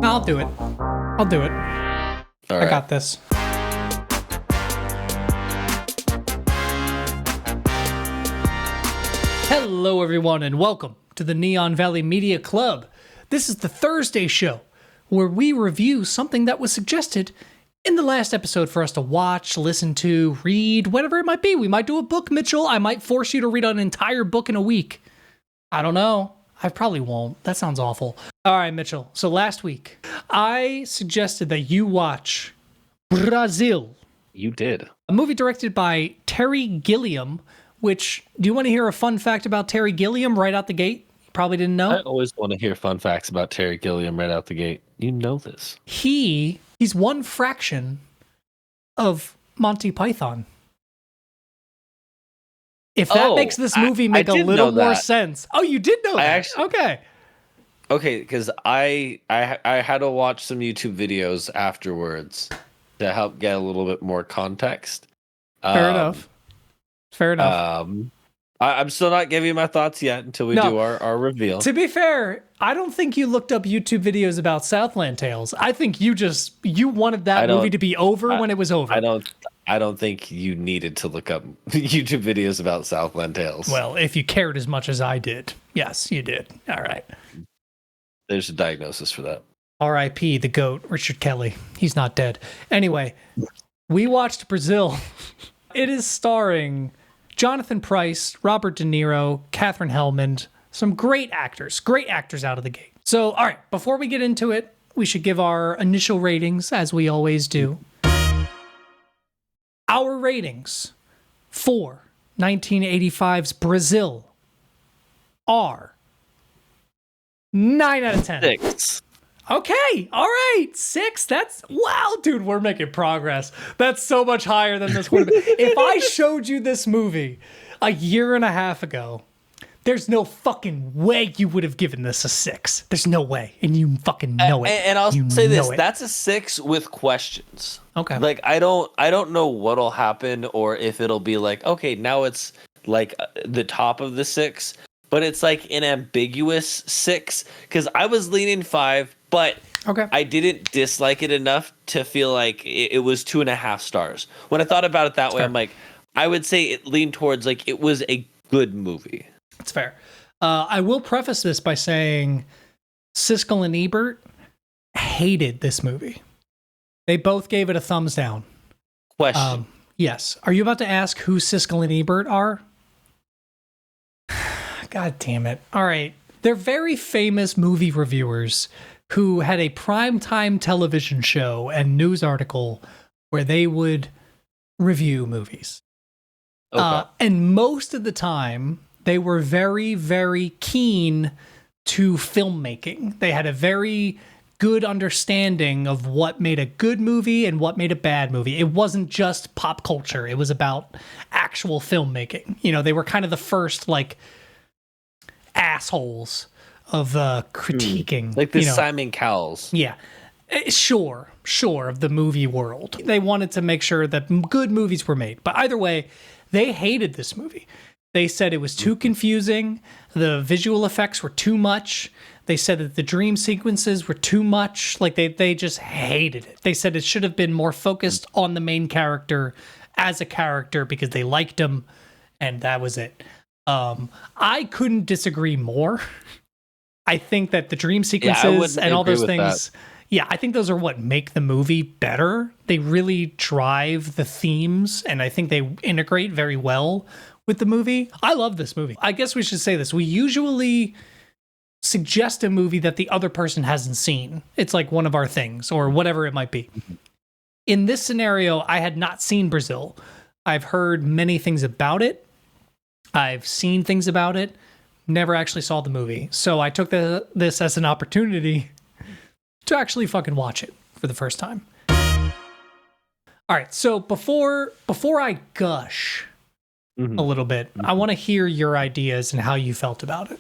I'll do it. I'll do it. All I right. got this. Hello, everyone, and welcome to the Neon Valley Media Club. This is the Thursday show where we review something that was suggested in the last episode for us to watch, listen to, read, whatever it might be. We might do a book, Mitchell. I might force you to read an entire book in a week. I don't know. I probably won't. That sounds awful. All right, Mitchell. So last week, I suggested that you watch Brazil, You did. a movie directed by Terry Gilliam, which, do you want to hear a fun fact about Terry Gilliam right out the gate? You probably didn't know. I always want to hear fun facts about Terry Gilliam right out the gate. You know this. He's one fraction of Monty Python. If that makes this movie make a did little know more that. sense. Oh, you did know that? actually- Okay. Okay, because I had to watch some YouTube videos afterwards to help get a little bit more context. Fair enough. Fair enough. I'm still not giving you my thoughts yet until we No. do our reveal. To be fair, I don't think you looked up YouTube videos about Southland Tales. I think you wanted that movie to be over when it was over. I don't think you needed to look up YouTube videos about Southland Tales. Well, if you cared as much as I did. Yes, you did. All right. There's a diagnosis for that. R.I.P. the GOAT, Richard Kelly. He's not dead. Anyway, we watched Brazil. It is starring Jonathan Pryce, Robert De Niro, Katherine Hellman, some great actors out of the gate. So, all right, before we get into it, we should give our initial ratings, as we always do. Our ratings for 1985's Brazil are 9 out of 10. 6. Okay, all right, 6. That's wow, dude. We're making progress. That's so much higher than this would have been. If I showed you this movie a year and a half ago, there's no fucking way you would have given this a 6. There's no way, and you fucking know it. And I'll You say this: know it. that's a 6 with questions. Okay. Like I don't know what'll happen, or if it'll be like, okay, now it's like the top of the 6, but it's like an ambiguous 6 because I was leaning 5. But Okay. I didn't dislike it enough to feel like it was 2.5 stars. When I thought about it that way, fair. I'm like, I would say it leaned towards like it was a good movie. That's fair. I will preface this by saying Siskel and Ebert hated this movie. They both gave it a thumbs down. Question. Yes. Are you about to ask who Siskel and Ebert are? God damn it. All right. They're very famous movie reviewers who had a primetime television show and news article where they would review movies. Okay. And most of the time, they were very, very keen to filmmaking. They had a very good understanding of what made a good movie and what made a bad movie. It wasn't just pop culture. It was about actual filmmaking. You know, they were kind of the first, like, assholes of critiquing. Like the you know. Simon Cowells. Yeah. Sure, of the movie world. They wanted to make sure that good movies were made. But either way, they hated this movie. They said it was too confusing. The visual effects were too much. They said that the dream sequences were too much. Like they just hated it. They said it should have been more focused on the main character as a character because they liked him, and that was it. I couldn't disagree more. I think that the dream sequences wouldn't and all agree those with things, yeah, I think those are what make the movie better. They really drive the themes, and I think they integrate very well with the movie. I love this movie. I guess we should say this. We usually suggest a movie that the other person hasn't seen. It's like one of our things, or whatever it might be. In this scenario, I had not seen Brazil. I've heard many things about it. I've seen things about it. Never actually saw the movie. So I took this as an opportunity to actually fucking watch it for the first time. All right, so before I gush a little bit, I want to hear your ideas and how you felt about it.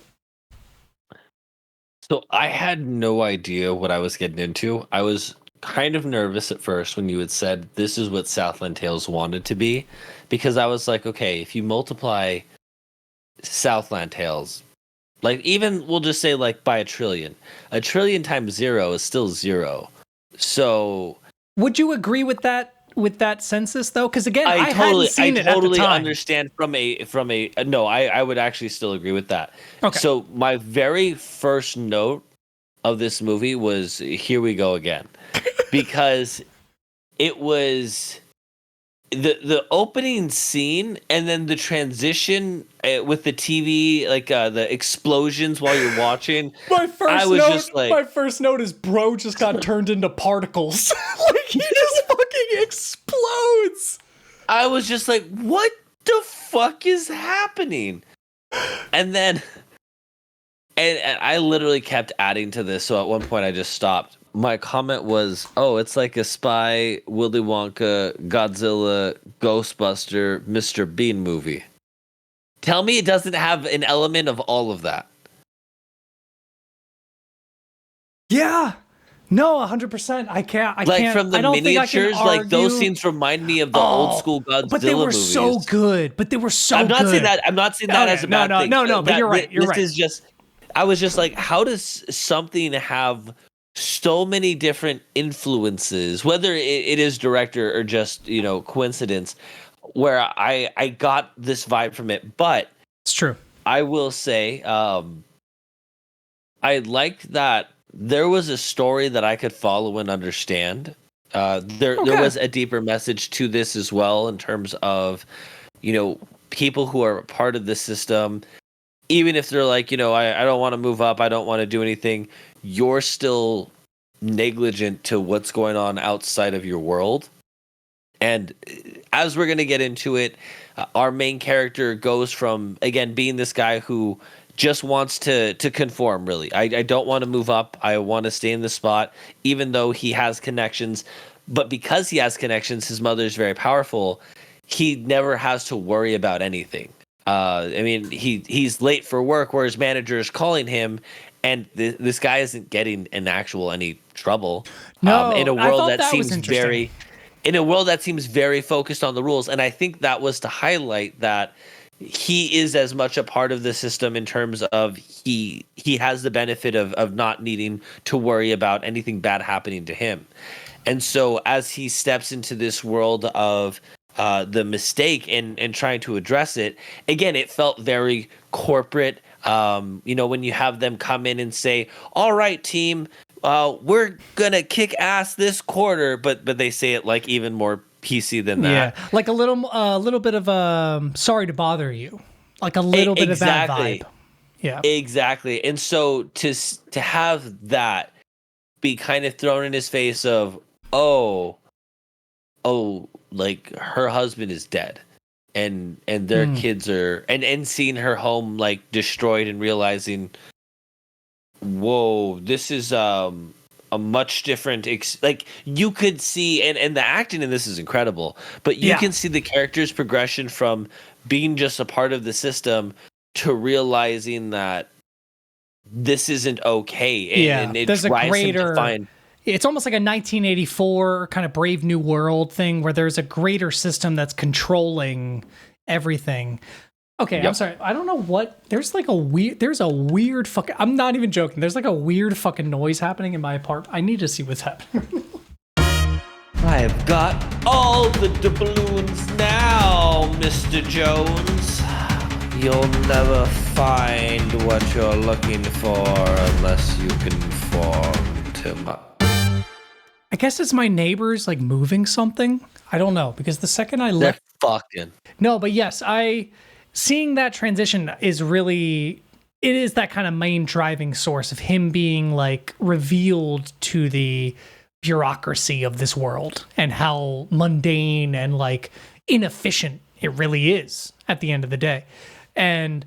So I had no idea what I was getting into. I was kind of nervous at first when you had said this is what Southland Tales wanted to be, because I was like, okay, if you multiply Southland Tales Like even we'll just say like by a trillion. A trillion times zero is still zero. So would you agree with that census though? Because again, I hadn't seen it at the time. Understand from a no. I would actually still agree with that. Okay. So my very first note of this movie was here we go again, because it was the opening scene and then the transition with the TV, like the explosions while you're watching. My first note is bro just got turned into particles. Like he just fucking explodes. I was just like, what the fuck is happening? And then and I literally kept adding to this, so at one point I just stopped. My comment was, oh, it's like a spy, Willy Wonka, Godzilla, Ghostbuster, Mr. Bean movie. Tell me it doesn't have an element of all of that. Yeah. No, 100%. I can't. From the miniatures, like those scenes remind me of the old school Godzilla movies. But they were so good. I'm not saying that. I'm not saying that as a bad thing. No. But you're right. This is just. I was just like, how does something have so many different influences, whether it is director or just, coincidence, where I got this vibe from it. But it's true. I will say, I liked that there was a story that I could follow and understand. There was a deeper message to this as well, in terms of, people who are part of the system. Even if they're like, I don't want to move up, I don't want to do anything, you're still negligent to what's going on outside of your world. And as we're going to get into it, our main character goes from, again, being this guy who just wants to conform, really. I don't want to move up. I want to stay in the spot, even though he has connections. But because he has connections, his mother is very powerful. He never has to worry about anything. He's late for work where his manager is calling him, and this guy isn't getting in any trouble. No, in a world that seems very focused on the rules. And I think that was to highlight that he is as much a part of the system in terms of he has the benefit of not needing to worry about anything bad happening to him. And so as he steps into this world of the mistake and trying to address it, again, it felt very corporate. When you have them come in and say, all right, team, we're gonna kick ass this quarter, but they say it like even more PC than that. Yeah, like a little bit of sorry to bother you, like a little bit of that vibe. Yeah, exactly. And so to have that be kind of thrown in his face of, oh, like her husband is dead, and their kids are, and seeing her home like destroyed and realizing, whoa, this is a much different like you could see, and the acting in this is incredible, but you can see the character's progression from being just a part of the system to realizing that this isn't okay, and it there's drives a greater him to find. It's almost like a 1984 kind of Brave New World thing where there's a greater system that's controlling everything. Okay, yep. I'm sorry. I don't know what. There's a weird fucking. I'm not even joking. There's like a weird fucking noise happening in my apartment. I need to see what's happening. I've got all the doubloons now, Mr. Jones. You'll never find what you're looking for unless you conform to my. I guess it's my neighbors like moving something. I don't know, because the second I left, they're fucking. No, but yes, seeing that transition is really, it is that kind of main driving source of him being like revealed to the bureaucracy of this world and how mundane and like inefficient it really is at the end of the day. And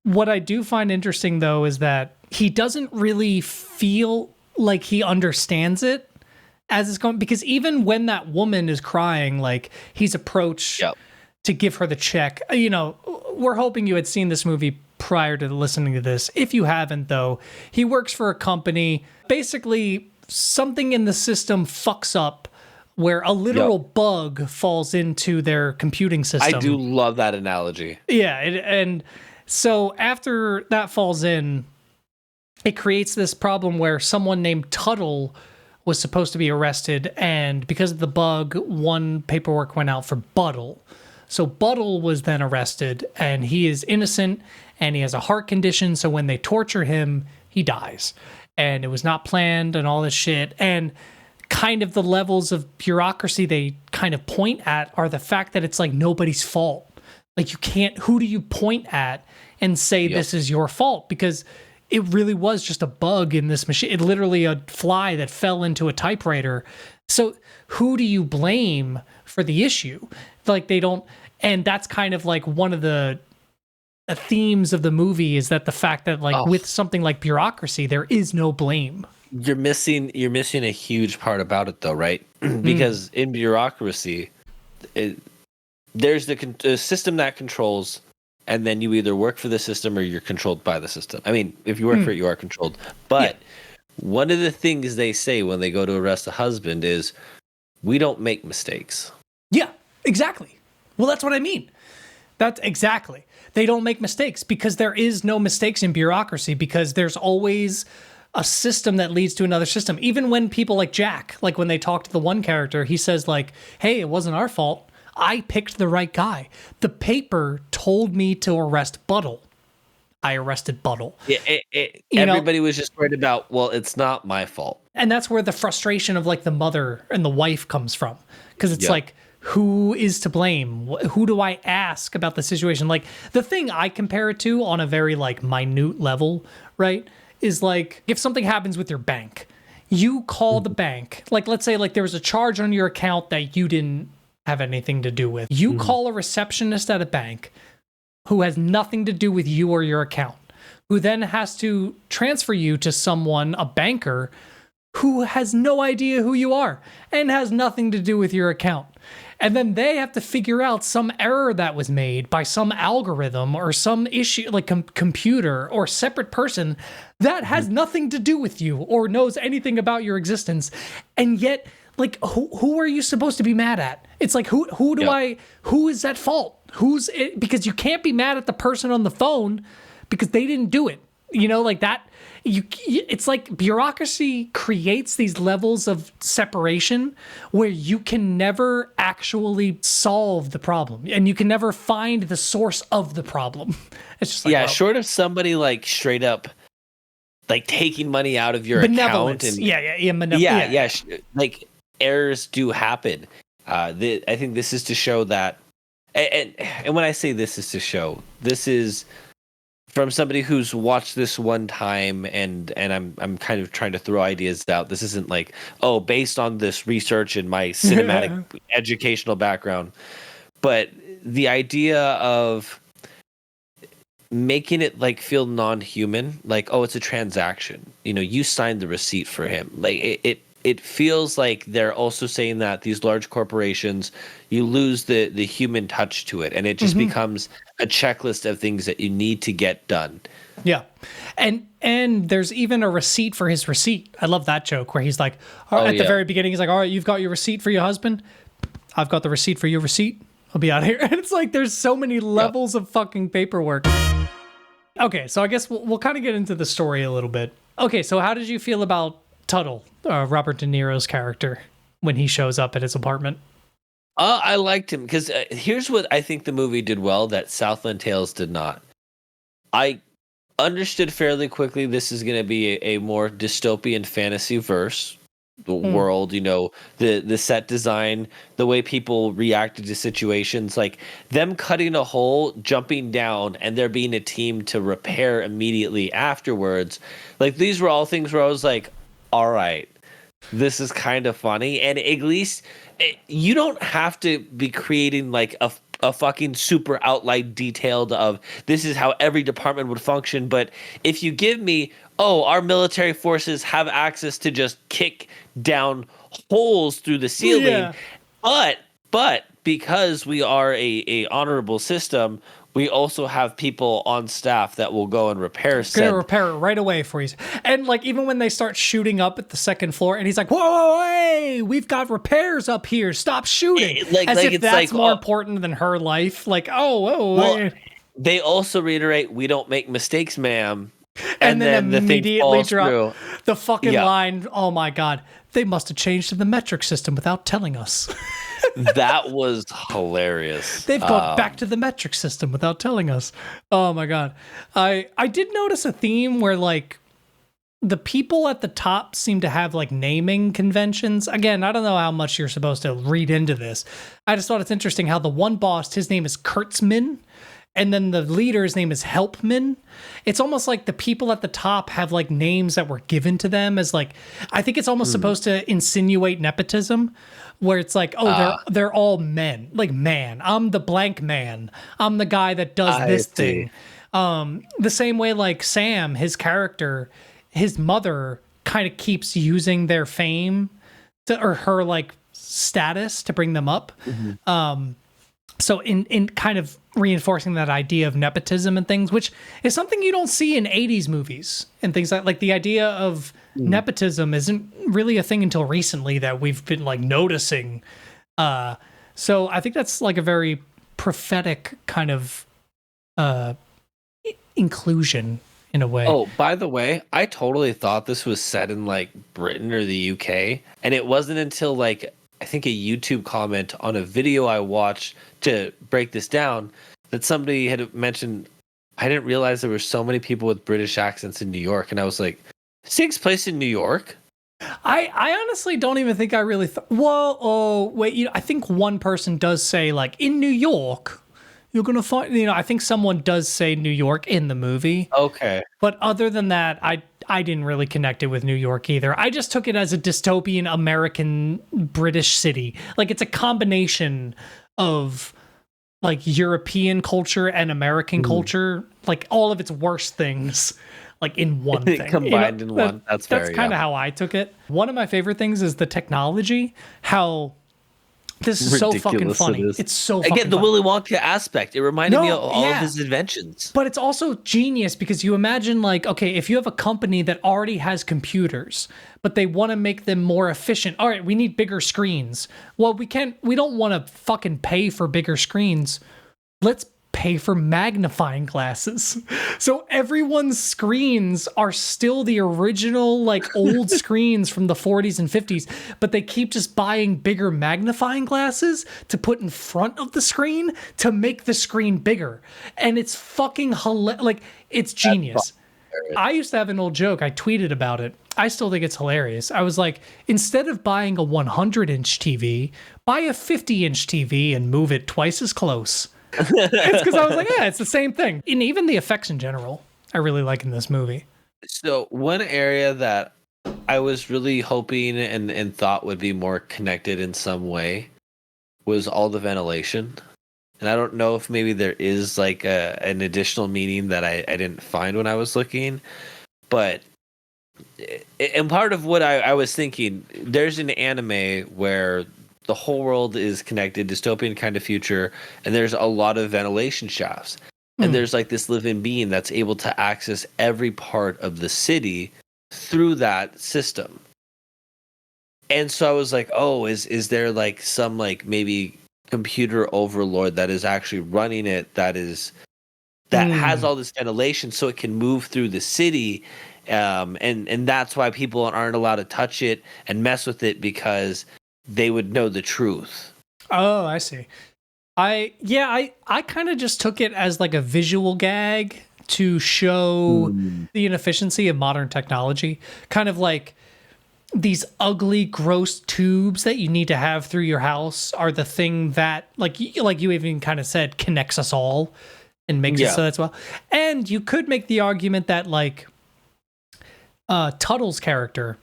what I do find interesting though is that he doesn't really feel like he understands it as it's going, because even when that woman is crying, like he's approached to give her the check. We're hoping you had seen this movie prior to listening to this. If you haven't though, he works for a company. Basically something in the system fucks up where a literal bug falls into their computing system. I do love that analogy. Yeah. And So after that falls in, it creates this problem where someone named Tuttle was supposed to be arrested, and because of the bug, one paperwork went out for Buttle. So Buttle was then arrested, and he is innocent, and he has a heart condition, so when they torture him, he dies. And it was not planned and all this shit. And kind of the levels of bureaucracy they kind of point at are the fact that it's like nobody's fault. Like you can't, who do you point at and say this is your fault? Because it really was just a bug in this machine. It literally a fly that fell into a typewriter. So who do you blame for the issue? Like they don't, and that's kind of like one of the themes of the movie is that the fact that like with something like bureaucracy, there is no blame. You're missing a huge part about it though, right? Because in bureaucracy, there's the system that controls, and then you either work for the system or you're controlled by the system. I mean, if you work for it, you are controlled. But one of the things they say when they go to arrest a husband is, we don't make mistakes. Yeah, exactly. Well, that's what I mean. That's exactly. They don't make mistakes because there is no mistakes in bureaucracy, because there's always a system that leads to another system. Even when people like Jack, like when they talk to the one character, he says like, hey, it wasn't our fault. I picked the right guy. The paper told me to arrest Buttle. I arrested Buttle. Yeah, everybody was just worried about, well, it's not my fault. And that's where the frustration of like the mother and the wife comes from. Because it's like, who is to blame? Who do I ask about the situation? Like the thing I compare it to on a very like minute level, right, is like if something happens with your bank, you call the bank. Like let's say like there was a charge on your account that you didn't have anything to do with. You call a receptionist at a bank who has nothing to do with you or your account, who then has to transfer you to someone, a banker, who has no idea who you are and has nothing to do with your account. And then they have to figure out some error that was made by some algorithm or some issue, like computer or separate person that has nothing to do with you or knows anything about your existence. And yet, like, who are you supposed to be mad at? It's like, who is at fault? Who's it? Because you can't be mad at the person on the phone because they didn't do it. You know, like that. It's like bureaucracy creates these levels of separation where you can never actually solve the problem and you can never find the source of the problem. It's just like, short of somebody like straight up like taking money out of your account and like errors do happen. I think this is to show that, and when I say this is to show, this is from somebody who's watched this one time, and I'm kind of trying to throw ideas out. This isn't like, oh, based on this research and my cinematic educational background, but the idea of making it like feel non-human, like, oh, it's a transaction. You know, you signed the receipt for him. Like it feels like they're also saying that these large corporations, you lose the human touch to it, and it just becomes a checklist of things that you need to get done. Yeah. And there's even a receipt for his receipt. I love that joke where he's like, the very beginning, he's like, all right, you've got your receipt for your husband. I've got the receipt for your receipt. I'll be out here. And it's like, there's so many levels of fucking paperwork. Okay. So I guess we'll kind of get into the story a little bit. Okay. So how did you feel about Tuttle, Robert De Niro's character, when he shows up at his apartment? I liked him because here's what I think the movie did well that Southland Tales did not. I understood fairly quickly this is going to be a more dystopian fantasy verse world. You know, the set design, the way people reacted to situations, like them cutting a hole, jumping down, and there being a team to repair immediately afterwards. Like these were all things where I was like, all right, this is kind of funny. And at least you don't have to be creating like a fucking super outlined detailed of this is how every department would function. But if you give me, oh, our military forces have access to just kick down holes through the ceiling, but because we are a honorable system, we also have people on staff that will go and repair. Gonna repair it right away for you. And like even when they start shooting up at the second floor, and he's like, "Whoa, hey, we've got repairs up here. Stop shooting!" As if that's more important than her life. Like, well, they also reiterate, "We don't make mistakes, ma'am," And and then then the thing immediately falls drop through. the fucking Yeah, line. Oh my god, they must have changed to the metric system without telling us. that was hilarious. They've gone back to the metric system without telling us. Oh my god. I did notice a theme where like the people at the top seem to have like naming conventions. Again, I don't know how much you're supposed to read into this. I just thought it's interesting how the one boss, his name is Kurtzman, and then the leader's name is Helpman. It's almost like the people at the top have like names that were given to them as like, I think it's almost supposed to insinuate nepotism, where it's like, oh, they're all men. Like, man, I'm the blank man. I'm the guy that does I this see. thing. The same way like Sam, his character, his mother kind of keeps using their fame to, or her like status to bring them up. So in kind of reinforcing that idea of nepotism and things, which is something you don't see in 80s movies and things like the idea of nepotism isn't really a thing until recently that we've been like noticing. So I think that's like a very prophetic kind of inclusion in a way. Oh, by the way, I totally thought this was set in like Britain or the UK, and it wasn't until like I think a YouTube comment on a video I watched to break this down that somebody had mentioned. I didn't realize there were so many people with British accents in New York, and I was like, "This takes place in New York." I honestly don't even think I really well, oh wait, I think one person does say like in New York you're gonna find, I think someone does say New York in the movie, Okay. but other than that, I didn't really connect it with New York either. I just took it as a dystopian American British city. Like it's a combination of like European culture and American culture, like all of its worst things, like in one thing. Combined in one. That's That's fair, kind of yeah. how I took it. One of my favorite things is the technology, how this is so fucking Ridiculous it funny. is. It's so fucking Again, the funny. Willy Wonka aspect. It reminded me No, of all yeah. of his inventions. But it's also genius because you imagine like, okay, if you have a company that already has computers, but they want to make them more efficient. All right, we need bigger screens. Well, we don't want to fucking pay for bigger screens. Let's pay for magnifying glasses. So everyone's screens are still the original like old screens from the 40s and 50s, but they keep just buying bigger magnifying glasses to put in front of the screen to make the screen bigger. And it's fucking like it's genius. I used to have an old joke. I tweeted about it. I still think it's hilarious. I was like, instead of buying a 100-inch TV, buy a 50-inch TV and move it twice as close. It's because I was like, yeah, it's the same thing. And even the effects in general, I really like in this movie. So one area that I was really hoping and thought would be more connected in some way was all the ventilation. And I don't know if maybe there is like an additional meaning that I didn't find when I was looking. But and part of what I was thinking, there's an anime where the whole world is connected, dystopian kind of future, and there's a lot of ventilation shafts. And there's like this living being that's able to access every part of the city through that system. And so I was like, oh, is there like some like maybe computer overlord that is actually running it that has all this ventilation so it can move through the city, and that's why people aren't allowed to touch it and mess with it because they would know the truth. Oh, I see. I kind of just took it as like a visual gag to show the inefficiency of modern technology. Kind of like these ugly, gross tubes that you need to have through your house are the thing that, like you even kind of said, connects us all and makes it so that's well. And you could make the argument that like Tuttle's character,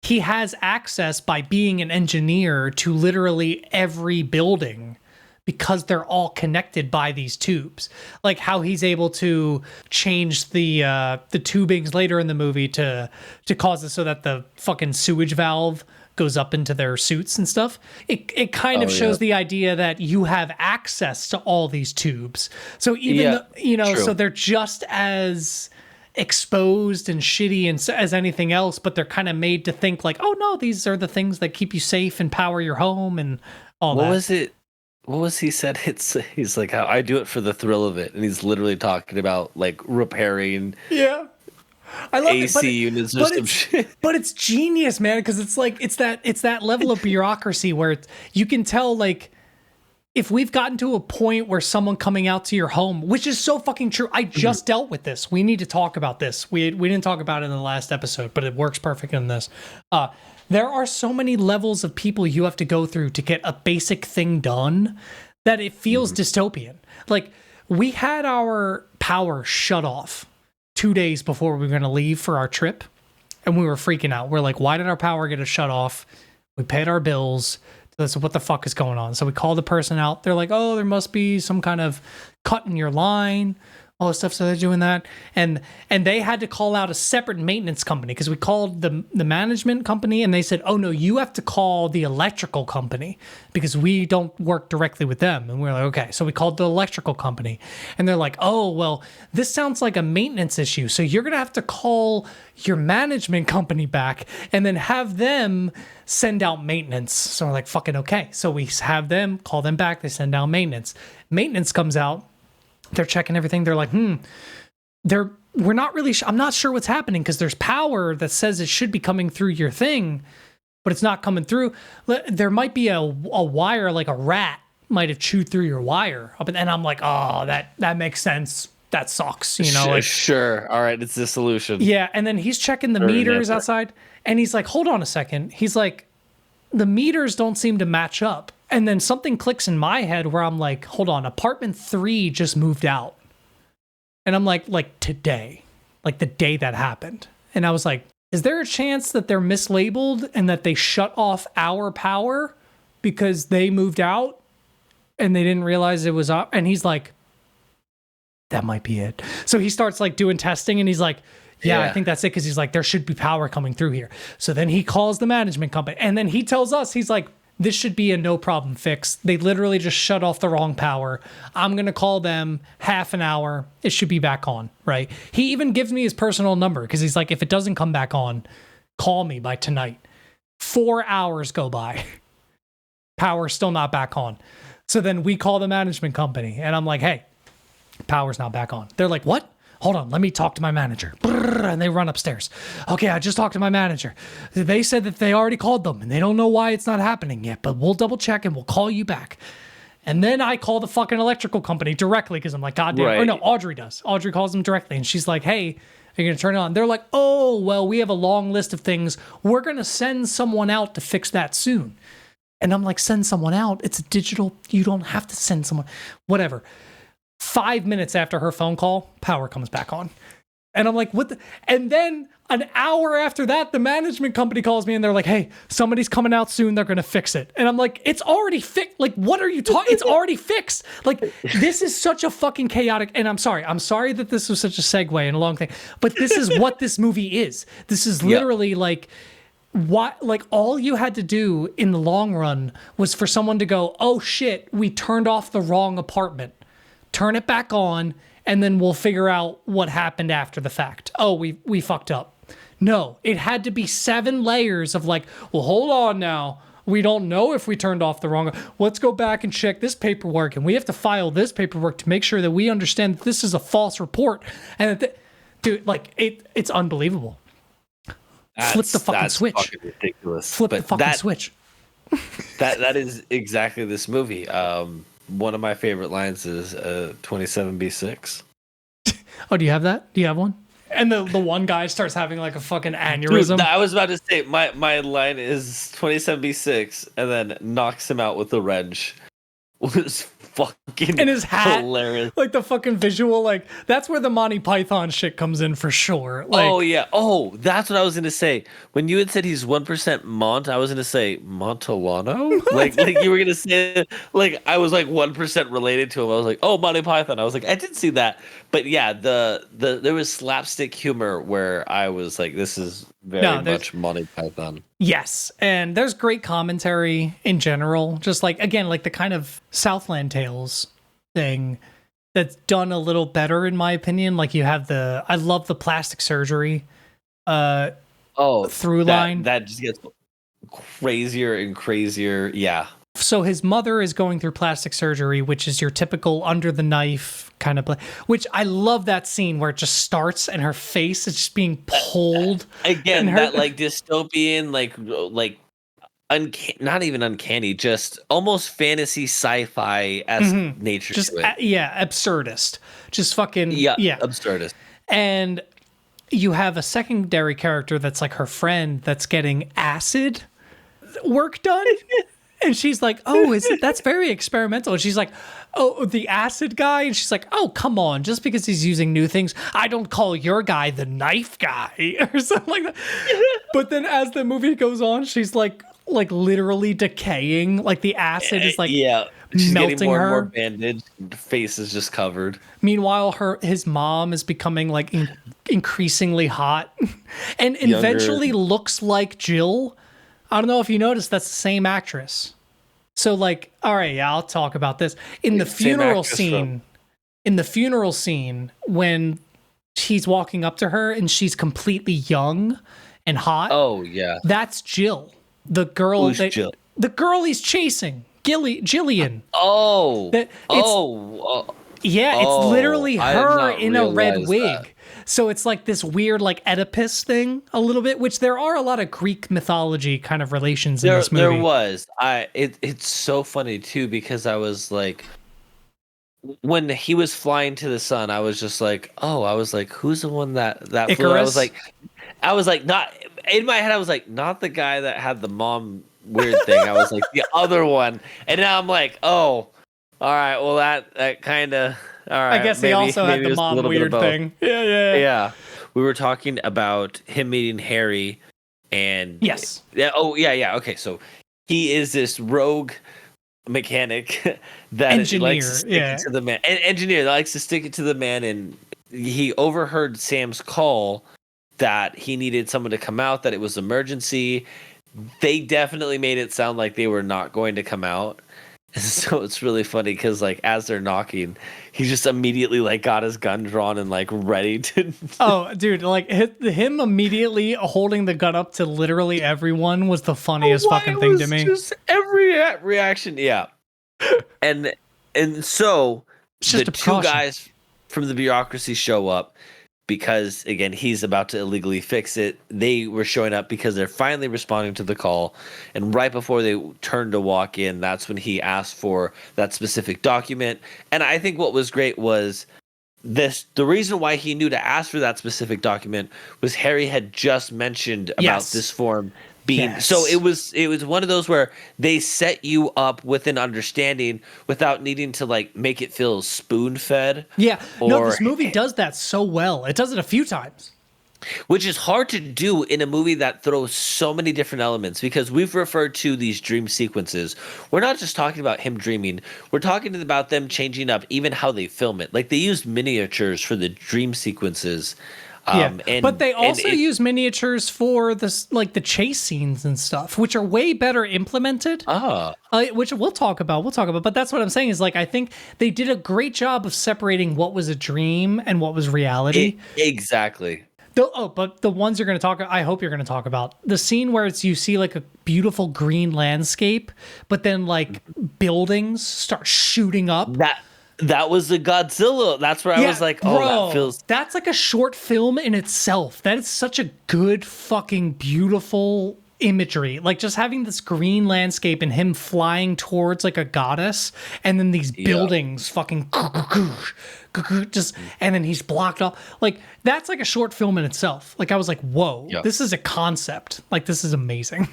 he has access by being an engineer to literally every building because they're all connected by these tubes. Like how he's able to change the tubings later in the movie to cause it so that the fucking sewage valve goes up into their suits and stuff. It kind of shows the idea that you have access to all these tubes. So even though, so they're just as exposed and shitty and as anything else, but they're kind of made to think like, oh no, these are the things that keep you safe and power your home and all that. What was it? what was he said? He's like, I do it for the thrill of it, and he's literally talking about like repairing Yeah. I love AC it, units or some shit. but it's genius, man, because it's like it's that level of bureaucracy where you can tell, like, if we've gotten to a point where someone coming out to your home, which is so fucking true. I just dealt with this. We need to talk about this. We didn't talk about it in the last episode, but it works perfect in this. There are so many levels of people you have to go through to get a basic thing done that it feels dystopian. Like, we had our power shut off 2 days before we were going to leave for our trip, and we were freaking out. We're like, why did our power get shut off? We paid our bills. So what the fuck is going on? So we call the person out. They're like, oh, there must be some kind of cut in your line, all this stuff. So they're doing that. And they had to call out a separate maintenance company because we called the management company and they said, oh no, you have to call the electrical company because we don't work directly with them. And we're like, okay. So we called the electrical company and they're like, oh, well, this sounds like a maintenance issue. So you're going to have to call your management company back and then have them send out maintenance. So we're like, fucking okay. So we have them call them back. They send out maintenance. Maintenance comes out. They're checking everything. They're like, we're not really, I'm not sure what's happening because there's power that says it should be coming through your thing, but it's not coming through. There might be a wire, like a rat might have chewed through your wire. And I'm like, oh, that makes sense. That sucks. You know, like, sure. All right. It's the solution. Yeah. And then he's checking the meters outside and he's like, hold on a second. He's like, the meters don't seem to match up. And then something clicks in my head where I'm like, hold on, apartment 3 just moved out. And I'm like today, like the day that happened. And I was like, is there a chance that they're mislabeled and that they shut off our power because they moved out and they didn't realize it was up? And he's like, that might be it. So he starts like doing testing and he's like, yeah, I think that's it. Cause he's like, there should be power coming through here. So then he calls the management company and then he tells us, he's like, this should be a no problem fix. They literally just shut off the wrong power. I'm going to call them half an hour. It should be back on, right? He even gives me his personal number because he's like, if it doesn't come back on, call me by tonight. 4 hours go by. Power's still not back on. So then we call the management company and I'm like, hey, power's not back on. They're like, what? Hold on, let me talk to my manager. And they run upstairs. Okay, I just talked to my manager. They said that they already called them and they don't know why it's not happening yet, but we'll double check and we'll call you back. And then I call the fucking electrical company directly because I'm like, God damn. Right. Or no, Audrey does. Audrey calls them directly and she's like, hey, are you going to turn it on? They're like, oh, well, we have a long list of things. We're going to send someone out to fix that soon. And I'm like, send someone out? It's a digital. You don't have to send someone. Whatever. 5 minutes after her phone call, power comes back on. And I'm like, what the? And then an hour after that, the management company calls me and they're like, hey, somebody's coming out soon. They're going to fix it. And I'm like, it's already fixed. Like, what are you talking? It's already fixed. Like, this is such a fucking chaotic. And I'm sorry that this was such a segue and a long thing, but this is what this movie is. This is literally like, what, like all you had to do in the long run was for someone to go, oh shit, we turned off the wrong apartment. Turn it back on, and then we'll figure out what happened after the fact. Oh, we fucked up. No, it had to be 7 layers of like, well, hold on now. We don't know if we turned off the wrong. Let's go back and check this paperwork, and we have to file this paperwork to make sure that we understand that this is a false report. And dude, like it's unbelievable. Flip the fucking switch. Fucking ridiculous. Flip the fucking switch. that is exactly this movie. One of my favorite lines is 27B6. Oh, do you have that? Do you have one? And the one guy starts having like a fucking aneurysm. Dude, I was about to say my line is 27B6 and then knocks him out with the wrench. Was fucking in his hat, hilarious. Like the fucking visual, like that's where the Monty Python shit comes in for sure. Like, oh yeah, that's what I was gonna say. When you had said he's 1% Mont, I was gonna say Montolano. like you were gonna say, like I was like 1% related to him. I was like, oh, Monty Python. I was like, I did see that, but yeah, the there was slapstick humor where I was like, this is very much Monty Python. Yes, and there's great commentary in general. Just like, again, like the kind of Southland Tales thing that's done a little better in my opinion. Like you have I love the plastic surgery through line. That just gets crazier and crazier. Yeah. so his mother is going through plastic surgery, which is your typical under the knife kind of, which I love that scene where it just starts and her face is just being pulled. Again, that like dystopian, not even uncanny, just almost fantasy sci-fi esque nature just to it. Absurdist, just fucking Absurdist. And you have a secondary character that's like her friend that's getting acid work done. And she's like, oh, that's very experimental. And she's like, oh, the acid guy? And she's like, oh, come on. Just because he's using new things, I don't call your guy the knife guy or something like that. But then as the movie goes on, she's like literally decaying. Like the acid is like she's melting getting more her. and more bandaged. The face is just covered. Meanwhile, his mom is becoming like increasingly hot and eventually looks like Jill. I don't know if you noticed, that's the same actress. So like, all right, yeah, I'll talk about this. In the funeral scene, when he's walking up to her and she's completely young and hot. Oh yeah. That's Jill. The girl Jill? The girl he's chasing. Gillian. Yeah, it's literally her in a red wig. That. So it's like this weird like Oedipus thing a little bit, which there are a lot of Greek mythology kind of relations in this movie. There was. It's so funny too, because I was like, when he was flying to the sun, I was just like, who's the one that Icarus? flew? I was like, not in my head. I was like, not the guy that had the mom weird thing. I was like the other one, and now I'm like, oh, all right. Well, that kind of. All right, I guess he also had the mom weird thing. Yeah. We were talking about him meeting Harry, and yes. Okay, so he is this rogue mechanic that likes to stick it to the man. An engineer that likes to stick it to the man, and he overheard Sam's call that he needed someone to come out, that it was emergency. They definitely made it sound like they were not going to come out. So it's really funny because like as they're knocking, he just immediately like got his gun drawn and like ready to. Oh, dude! Like him immediately holding the gun up to literally everyone was the funniest fucking thing to me. Just every reaction, yeah. And so the two guys from the bureaucracy show up because again he's about to illegally fix it. They were showing up because they're finally responding to the call, and right before they turned to walk in, that's when he asked for that specific document. And I think what was great was the reason why he knew to ask for that specific document was Harry had just mentioned about this form being so it was one of those where they set you up with an understanding without needing to like make it feel spoon-fed. No, this movie does that so well. It does it a few times, which is hard to do in a movie that throws so many different elements, because we've referred to these dream sequences. We're not just talking about him dreaming, we're talking about them changing up even how they film it. Like they used miniatures for the dream sequences. But they also use miniatures for this, like the chase scenes and stuff, which are way better implemented. Which we'll talk about. But that's what I'm saying is like I think they did a great job of separating what was a dream and what was reality. Exactly. But the ones you're going to talk, I hope you're going to talk about the scene where you see like a beautiful green landscape, but then like buildings start shooting up. That was the Godzilla. That's where I was like, that's like a short film in itself. That is such a good fucking beautiful imagery. Like just having this green landscape and him flying towards like a goddess, and then these buildings fucking just, and then he's blocked off. Like that's like a short film in itself. Like I was like, whoa, this is a concept. Like this is amazing.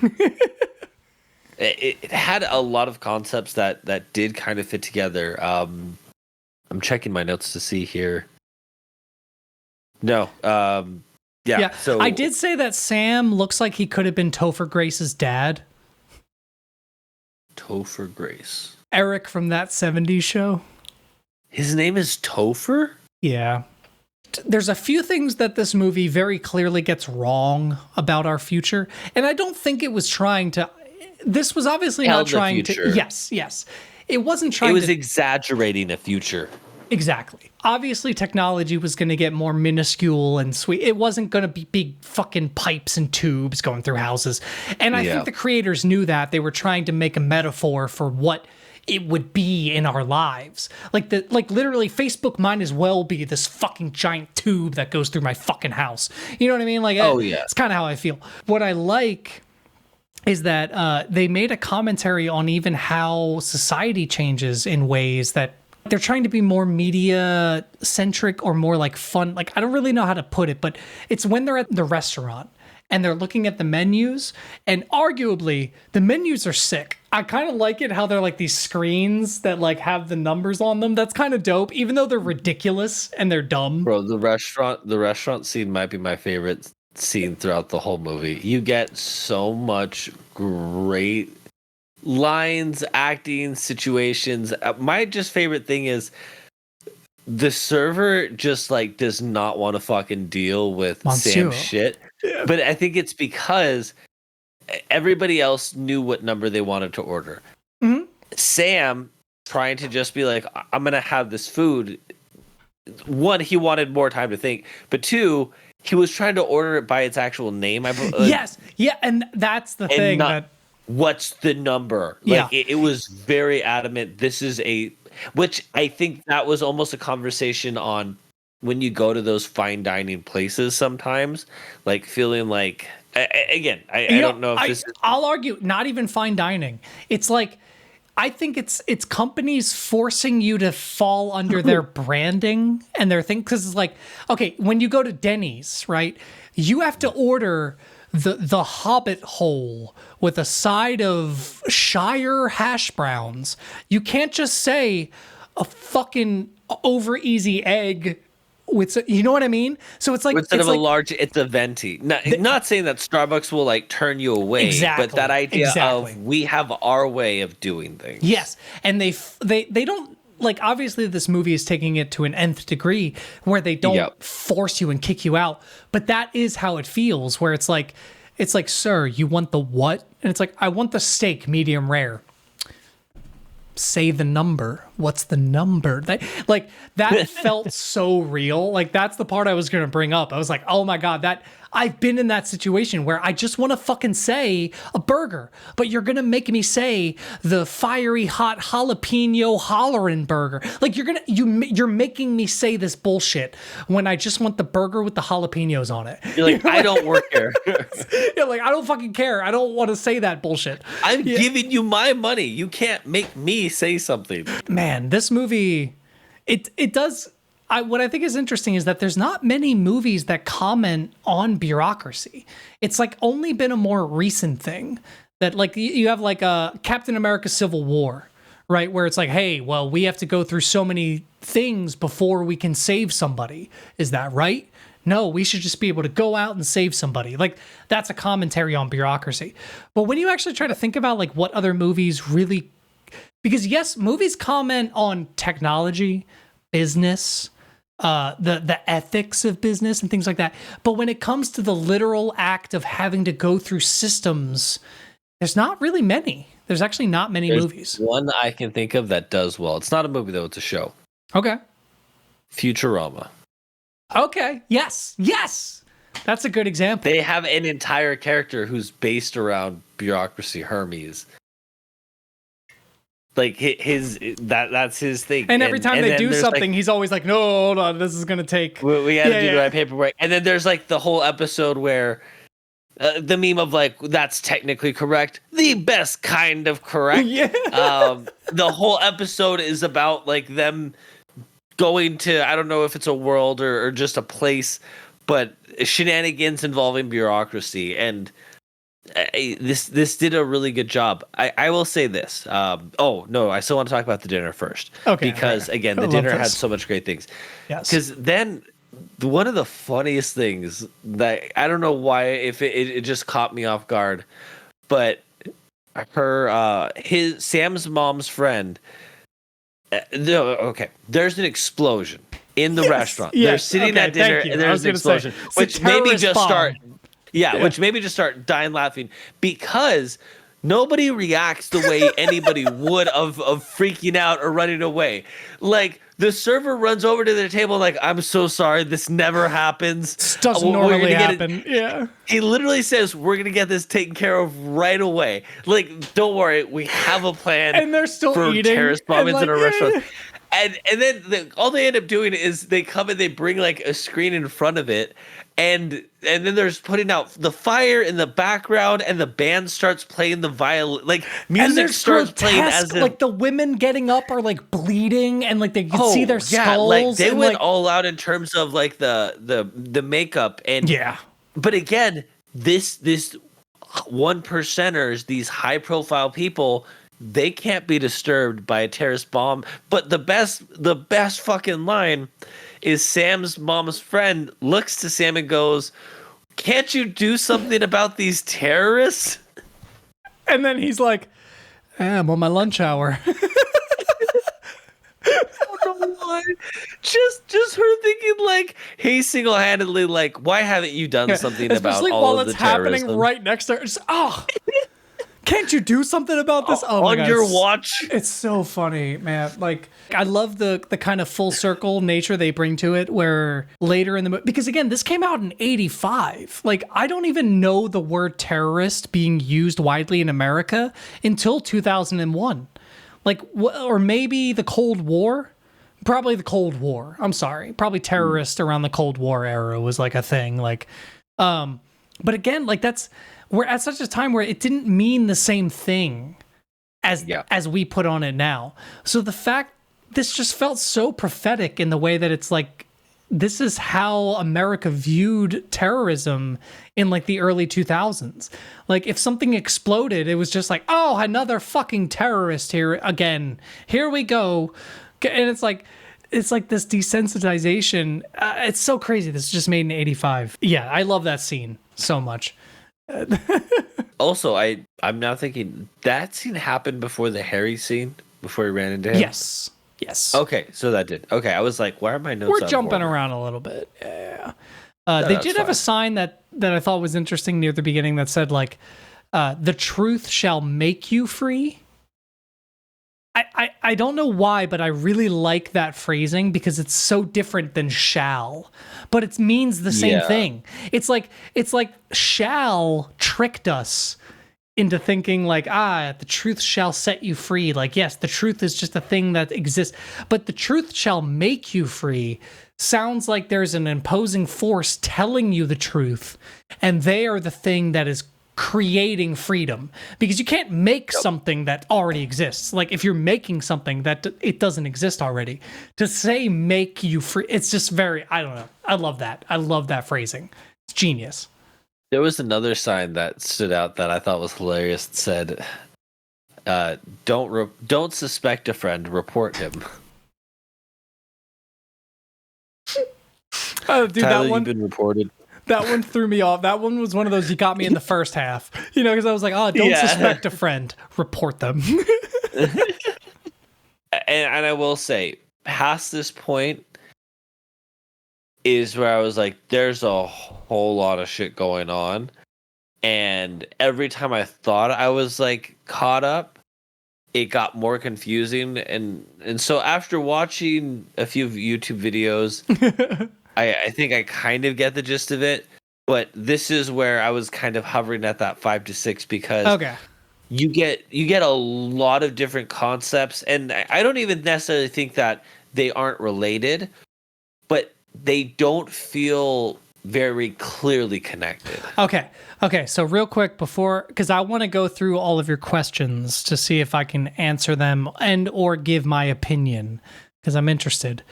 It had a lot of concepts that did kind of fit together. I'm checking my notes to see here. No. So I did say that Sam looks like he could have been Topher Grace's dad. Topher Grace. Eric from That 70s Show. His name is Topher? Yeah. There's a few things that this movie very clearly gets wrong about our future, and I don't think it was trying to. This was obviously not trying to. Yes. It wasn't trying. It was exaggerating a future. Exactly. Obviously, technology was going to get more minuscule and sweet. It wasn't going to be big fucking pipes and tubes going through houses. And I think the creators knew that. They were trying to make a metaphor for what it would be in our lives. Like literally Facebook might as well be this fucking giant tube that goes through my fucking house. You know what I mean? Like, it's kind of how I feel. What I like is that they made a commentary on even how society changes in ways that they're trying to be more media centric or more like fun. Like, I don't really know how to put it, but it's when they're at the restaurant and they're looking at the menus, and arguably the menus are sick. I kind of like it how they're like these screens that like have the numbers on them. That's kind of dope, even though they're ridiculous and they're dumb. Bro, the restaurant scene might be my favorite scene throughout the whole movie. You get so much great lines, acting, situations. My just favorite thing is the server just like does not want to fucking deal with Sam's shit. Yeah. But I think it's because everybody else knew what number they wanted to order. Mm-hmm. Sam trying to just be like, I'm gonna have this food. One, he wanted more time to think, but two, he was trying to order it by its actual name. Yes, yeah, and that's the thing. What's the number? Like, it was very adamant. This is which I think that was almost a conversation on when you go to those fine dining places sometimes, like feeling like, again, I don't know if this is... I'll argue, not even fine dining. It's like, I think it's companies forcing you to fall under their branding and their thing. Because it's like, okay, when you go to Denny's, right, you have to order the Hobbit hole with a side of Shire hash browns. You can't just say a fucking over easy egg with, you know what I mean? So it's like, instead of a large, it's a venti. Not saying that Starbucks will like turn you away, exactly, but that idea of we have our way of doing things. Yes, and they don't, like, obviously this movie is taking it to an nth degree where they don't force you and kick you out, but that is how it feels, where it's like, sir, you want the what? And it's like, I want the steak medium rare. Say the number. What's the number? That felt so real. Like, that's the part I was going to bring up. I was like, oh my God, I've been in that situation where I just want to fucking say a burger, but you're going to make me say the fiery hot jalapeno hollerin' burger. Like, you're making me say this bullshit when I just want the burger with the jalapenos on it. You're like, I don't work here. Yeah, like, I don't fucking care. I don't want to say that bullshit. I'm giving you my money. You can't make me say something. Man, this movie, it does... what I think is interesting is that there's not many movies that comment on bureaucracy. It's like only been a more recent thing that, like, you have like a Captain America Civil War, right? Where it's like, hey, well, we have to go through so many things before we can save somebody. Is that right? No, we should just be able to go out and save somebody. Like, that's a commentary on bureaucracy. But when you actually try to think about like what other movies really, because yes, movies comment on technology, business, the ethics of business and things like that. But when it comes to the literal act of having to go through systems, there's not really many. There's actually not many movies. One I can think of that does well. It's not a movie though, it's a show. Okay. Futurama. Okay. Yes. That's a good example. They have an entire character who's based around bureaucracy, Hermes. Like that's his thing. And every time they do something, he's always like, "No, hold on, this is gonna take. We got to do my paperwork." And then there's like the whole episode where the meme of like, "That's technically correct, the best kind of correct." The whole episode is about like them going to, I don't know if it's a world or just a place, but shenanigans involving bureaucracy. And this did a really good job. I will say this. Oh no, I still want to talk about the dinner first. Okay. Because again, the dinner had so much great things. Yes. Because then one of the funniest things that I don't know why, if it just caught me off guard, but Sam's mom's friend. There's an explosion in the restaurant. They're sitting at dinner and there's an explosion, which made me just start. Yeah, which made me just start dying laughing because nobody reacts the way anybody would of freaking out or running away. Like the server runs over to their table like, I'm so sorry, this never happens. This doesn't normally happen. Yeah. He literally says, we're gonna get this taken care of right away. Like, don't worry, we have a plan. And they're still for eating terrorist bombings like, in a restaurant. And then all they end up doing is they come and they bring like a screen in front of it, and then there's putting out the fire in the background, and the band starts playing the violin, like music starts playing as if, like the women getting up are like bleeding, and like they can see their skulls. Like they went like, all out in terms of like the makeup and yeah. But again, this 1%ers, these high profile people, they can't be disturbed by a terrorist bomb. But the best fucking line is Sam's mom's friend looks to Sam and goes, "Can't you do something about these terrorists?" And then he's like, I'm on my lunch hour. Just her thinking like, hey, single-handedly, like, why haven't you done something about all of the terrorism? Especially while it's happening right next to her. Just, can't you do something about this? Oh my on God, your watch. It's so funny, man. Like, I love the kind of full circle nature they bring to it, where later in the movie, because again, this came out in 85. Like, I don't even know the word terrorist being used widely in America until 2001. Like, or maybe the Cold War. Probably the Cold War. I'm sorry. Probably terrorist around the Cold War era was like a thing. Like, but again, like we're at such a time where it didn't mean the same thing as we put on it now. So the fact this just felt so prophetic in the way that it's like, this is how America viewed terrorism in like the early 2000s. Like if something exploded, it was just like, oh, another fucking terrorist here again. Here we go. And it's like this desensitization. It's so crazy. This is just made in 85. Yeah, I love that scene so much. Also, I'm now thinking that scene happened before the Harry scene, before he ran into him. Yes. Okay, so that did. Okay, I was like, why are my notes? We're jumping around a little bit. Yeah. They did have a sign that I thought was interesting near the beginning that said like, "The truth shall make you free." I don't know why, but I really like that phrasing because it's so different than shall, but it means the same thing. It's like shall tricked us into thinking like, the truth shall set you free. Like, yes, the truth is just a thing that exists, but the truth shall make you free sounds like there's an imposing force telling you the truth, and they are the thing that is creating freedom, because you can't make something that already exists. Like if you're making something that it doesn't exist already, to say make you free, it's just very, I don't know. I love that. I love that phrasing. It's genius. There was another sign that stood out that I thought was hilarious. It said, don't suspect a friend, report him. Oh, dude, Tyler, that one, you've been reported. That one threw me off. That one was one of those you got me in the first half, because I was like, don't suspect a friend, report them. and I will say, past this point is where I was like, there's a whole lot of shit going on. And every time I thought I was like caught up, it got more confusing. And so after watching a few YouTube videos, I think I kind of get the gist of it, but this is where I was kind of hovering at that 5 to 6 because you get a lot of different concepts, and I don't even necessarily think that they aren't related, but they don't feel very clearly connected. Okay. So real quick because I want to go through all of your questions to see if I can answer them and or give my opinion, because I'm interested.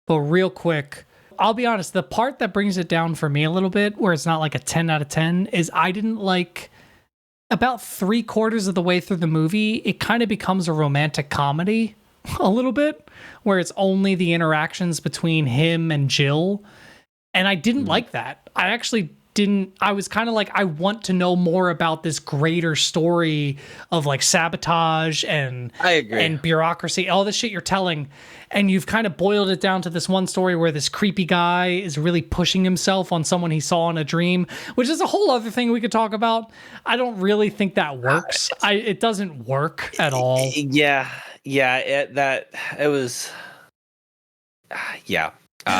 But real quick, I'll be honest, the part that brings it down for me a little bit, where it's not like a 10 out of 10, is I didn't like about 3/4 of the way through the movie, it kind of becomes a romantic comedy a little bit, where it's only the interactions between him and Jill. And I didn't like that. I actually I was kind of like, I want to know more about this greater story of like sabotage and I agree. and bureaucracy, all this shit you're telling. And you've kind of boiled it down to this one story where this creepy guy is really pushing himself on someone he saw in a dream, which is a whole other thing we could talk about. I don't really think that works. It doesn't work at all. Yeah. It was. Yeah.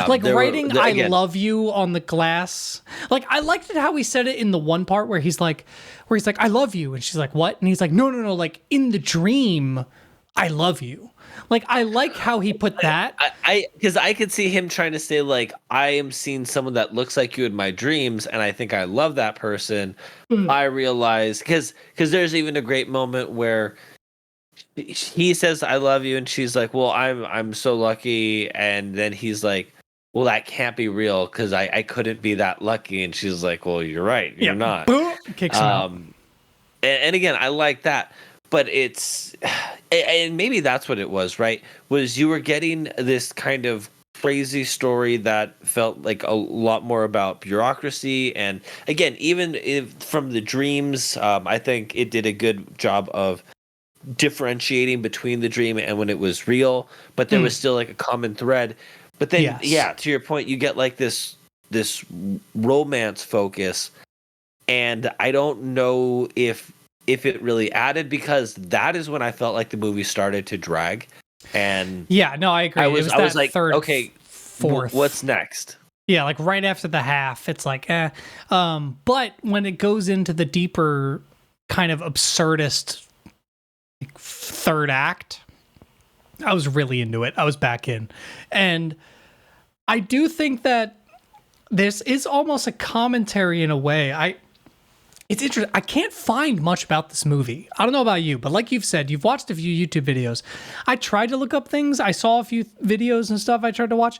Like there writing were, "I again, love you" on the glass. Like I liked it how he said it in the one part where he's like, "I love you," and she's like, "What?" And he's like, "No, no, no! Like in the dream, I love you." Like I like how he put that. Because I could see him trying to say like, I am seeing someone that looks like you in my dreams, and I think I love that person. I realize because there's even a great moment where he says I love you, and she's like, well, I'm so lucky, and then he's like, well, that can't be real because I couldn't be that lucky, and she's like, well, you're right, you're not. Boom, kicks him out. And again, I like that, but it's, and maybe that's what it was, right? Was you were getting this kind of crazy story that felt like a lot more about bureaucracy, and again, even if from the dreams, I think it did a good job of differentiating between the dream and when it was real, but there was still like a common thread. But then, Yes. yeah, to your point, you get like this romance focus, and I don't know if it really added, because that is when I felt like the movie started to drag. And Yeah, no, I agree. I It was that like, third, okay, fourth. what's next? Yeah, like right after the half, it's like, eh. But when it goes into the deeper kind of absurdist like, third act, I was really into it. I was back in. And I do think that this is almost a commentary in a way. It's interesting. I can't find much about this movie. I don't know about you, but like you've said, you've watched a few YouTube videos. I tried to look up things. I saw a few videos and stuff I tried to watch,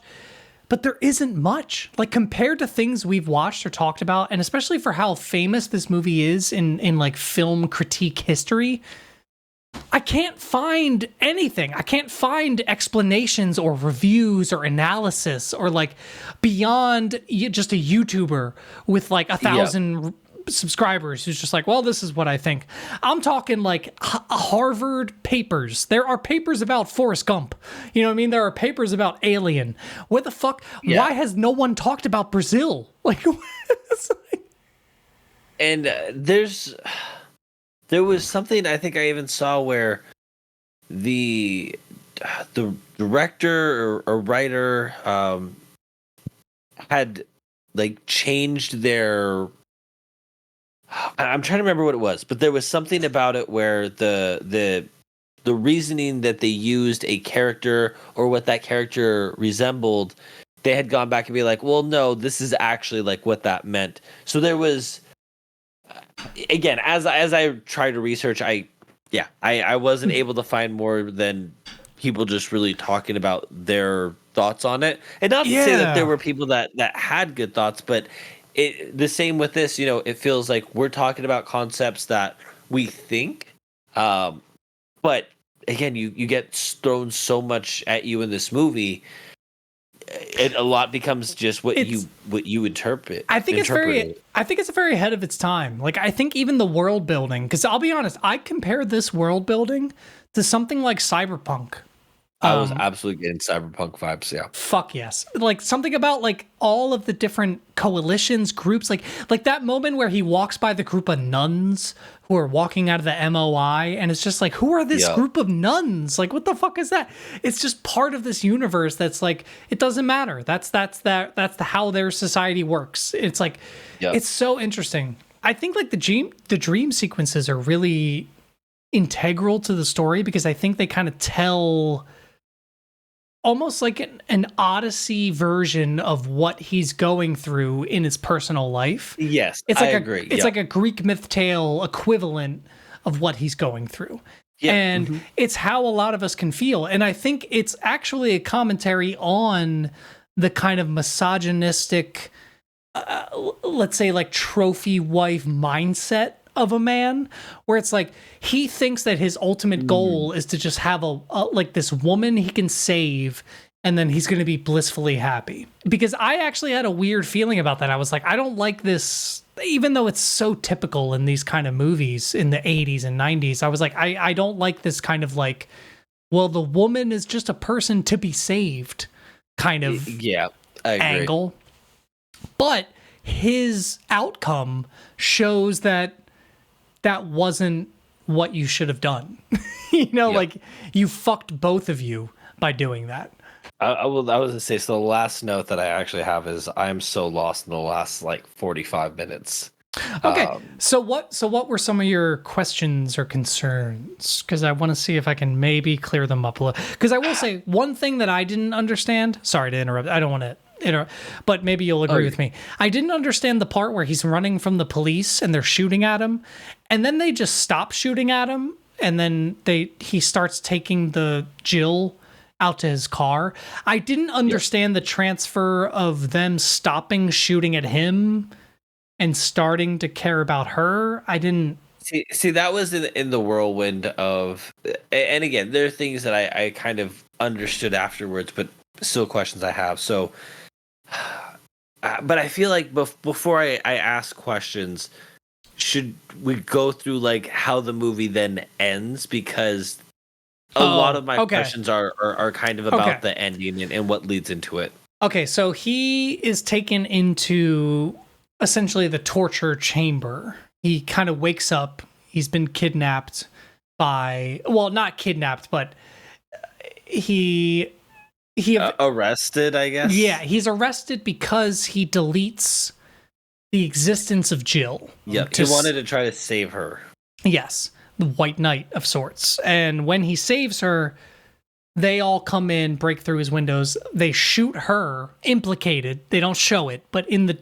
but there isn't much. Like compared to things we've watched or talked about, and especially for how famous this movie is in like film critique history, I can't find anything. I can't find explanations or reviews or analysis or like beyond just a YouTuber with like 1,000 subscribers who's just like, well, this is what I think. I'm talking like Harvard papers. There are papers about Forrest Gump. You know what I mean? There are papers about Alien. What the fuck? Yeah. Why has no one talked about Brazil? Like, And there was something I think I even saw where the director or writer had like changed their. I'm trying to remember what it was, but there was something about it where the reasoning that they used a character or what that character resembled, they had gone back and be like, well, no, this is actually like what that meant. So there was. Again, as I tried to research, I wasn't able to find more than people just really talking about their thoughts on it. And not to say that there were people that had good thoughts, but the same with this, you know, it feels like we're talking about concepts that we think, but again, you get thrown so much at you in this movie. A lot becomes just what you interpret. I think it's very ahead of its time. Like I think even the world building, because I'll be honest, I compare this world building to something like Cyberpunk. I was absolutely getting Cyberpunk vibes. Yeah. Fuck yes. Like something about like all of the different coalitions, groups, like that moment where he walks by the group of nuns who are walking out of the MOI, and it's just like, who are this group of nuns? Like, what the fuck is that? It's just part of this universe that's like, it doesn't matter. That's how their society works. It's like, it's so interesting. I think like the dream sequences are really integral to the story because I think they kind of tell almost like an Odyssey version of what he's going through in his personal life. Yes, it's like I agree. It's like a Greek myth tale equivalent of what he's going through. Yeah. And it's how a lot of us can feel. And I think it's actually a commentary on the kind of misogynistic, let's say like trophy wife mindset of a man, where it's like he thinks that his ultimate goal is to just have a like this woman he can save and then he's going to be blissfully happy. Because I actually had a weird feeling about that. I was like, I don't like this, even though it's so typical in these kind of movies in the 80s and 90s. I was like, I don't like this kind of like, well, the woman is just a person to be saved kind of I agree. angle. But his outcome shows that that wasn't what you should have done. Like you fucked both of you by doing that. I was going to say, so the last note that I actually have is I'm so lost in the last like 45 minutes. Okay. So what were some of your questions or concerns? Because I want to see if I can maybe clear them up a little. Because I will say one thing that I didn't understand. Sorry to interrupt. I don't want to interrupt, but maybe you'll agree with me. I didn't understand the part where he's running from the police and they're shooting at him, and then they just stop shooting at him, and then he starts taking the Jill out to his car. I didn't understand the transfer of them stopping shooting at him and starting to care about her. I didn't see that was in the whirlwind of, and again, there are things that I kind of understood afterwards, but still questions I have. So, but I feel like before I ask questions, should we go through like how the movie then ends? Because a lot of my questions are kind of about the ending and what leads into it. Okay, so he is taken into essentially the torture chamber. He kind of wakes up. He's been kidnapped by, well, not kidnapped, but he arrested, I guess. Yeah, he's arrested because he deletes the existence of Jill. Yep, he wanted to try to save her. Yes, the White Knight of sorts. And when he saves her, they all come in, break through his windows. They shoot her, implicated. They don't show it, but in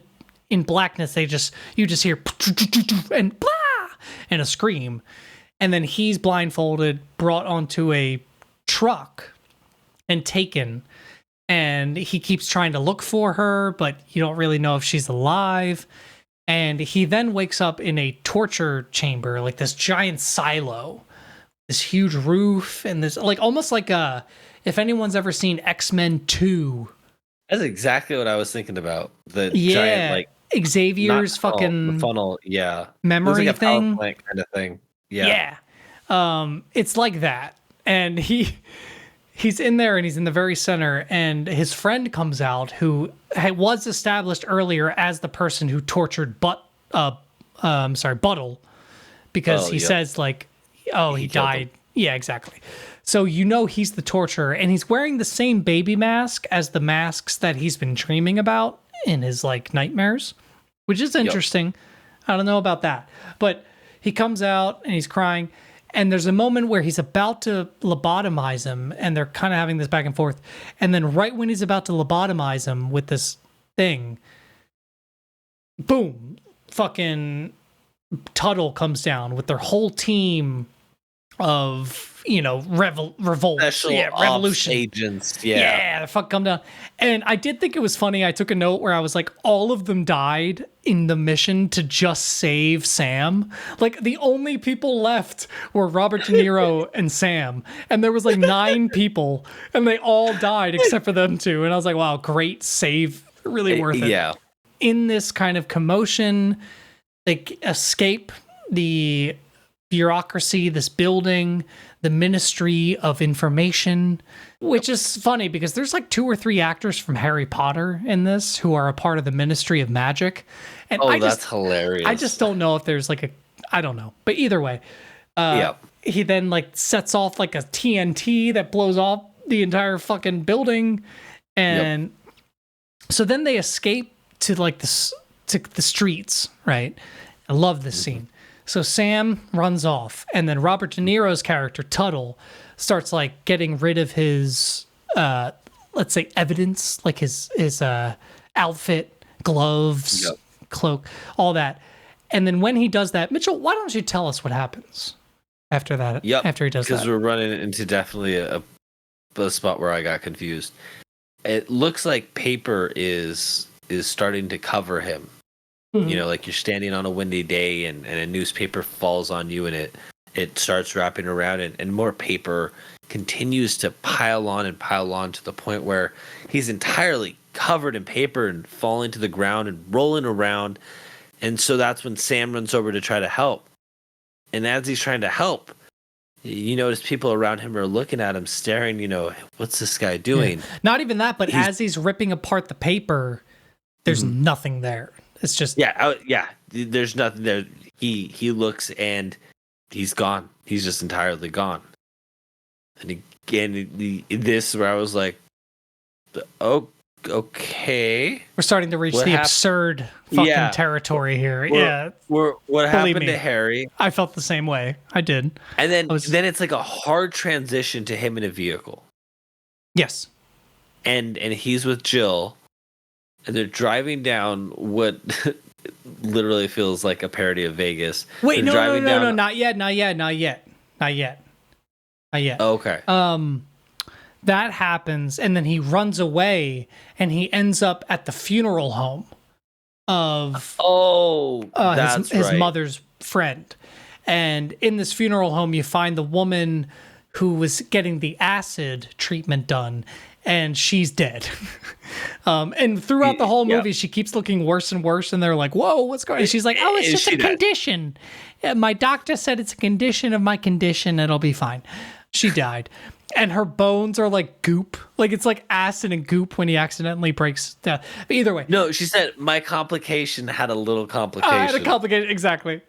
blackness, you just hear and blah and a scream. And then he's blindfolded, brought onto a truck and taken. And he keeps trying to look for her, but you don't really know if she's alive. And he then wakes up in a torture chamber, like this giant silo, this huge roof, and this like almost like if anyone's ever seen X-Men 2. That's exactly what I was thinking about. The giant like Xavier's fucking funnel, memory like a thing, power plant kind of thing. It's like that, and he's in there, and he's in the very center, and his friend comes out, who was established earlier as the person who tortured Buttle, because he says like, he died. Yeah, exactly. So he's the torturer, and he's wearing the same baby mask as the masks that he's been dreaming about in his like nightmares, which is interesting. I don't know about that, but he comes out and he's crying, and there's a moment where he's about to lobotomize him, and they're kind of having this back and forth, and then right when he's about to lobotomize him with this thing, boom, fucking Tuttle comes down with their whole team of revolt, revolution agents, the fuck come down. And I did think it was funny. I took a note where I was like, all of them died in the mission to just save Sam. Like the only people left were Robert De Niro and Sam, and there was like 9 people, and they all died except for them 2. And I was like, wow, great save, really worth it. Yeah. In this kind of commotion, they escape the bureaucracy, this building, the Ministry of Information, which is funny because there's like 2 or 3 actors from Harry Potter in this who are a part of the Ministry of Magic. And that's hilarious. I just don't know if there's like I don't know. But either way, he then like sets off like a TNT that blows off the entire fucking building. And so then they escape to like to the streets, right? I love this scene. So Sam runs off, and then Robert De Niro's character, Tuttle, starts like getting rid of his, let's say, evidence, like his outfit, gloves, cloak, all that. And then when he does that, Mitchell, why don't you tell us what happens after that? Yep. After he does that. Because we're running into definitely a spot where I got confused. It looks like paper is starting to cover him. Mm-hmm. Like you're standing on a windy day and a newspaper falls on you and it starts wrapping around and more paper continues to pile on and pile on to the point where he's entirely covered in paper and falling to the ground and rolling around. And so that's when Sam runs over to try to help. And as he's trying to help, you notice people around him are looking at him, staring, what's this guy doing? Yeah. Not even that, but as he's ripping apart the paper, there's nothing there. It's just... There's nothing there. He looks and he's gone. He's just entirely gone. And again, this where I was like, oh, okay. We're starting to reach the absurd fucking territory here. What happened to Harry? I felt the same way. I did. And then it's like a hard transition to him in a vehicle. Yes. And he's with Jill, and they're driving down what literally feels like a parody of Vegas. Wait, no, not yet. Oh, okay. That happens, and then he runs away, and he ends up at the funeral home of his mother's friend. And in this funeral home, you find the woman who was getting the acid treatment done, and she's dead. And throughout the whole movie, she keeps looking worse and worse, and they're like, whoa, what's going on? She's like, oh, it's just a condition. Yeah, my doctor said it's a condition of my condition. It'll be fine. She died. And her bones are like goop. Like it's like acid and goop when he accidentally breaks down. But either way. No, she said my complication had a little complication. I had a complication, exactly.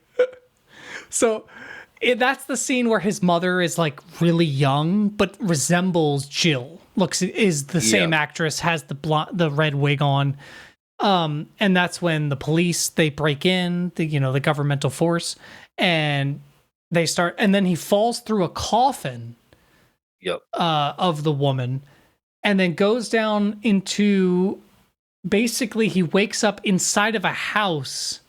So that's the scene where his mother is like really young, but resembles Jill. Is the same actress, has the red wig on. And that's when the police, they break in, the governmental force, and they start, and then he falls through a coffin. Yep. Of the woman, and then goes down into, basically he wakes up inside of a house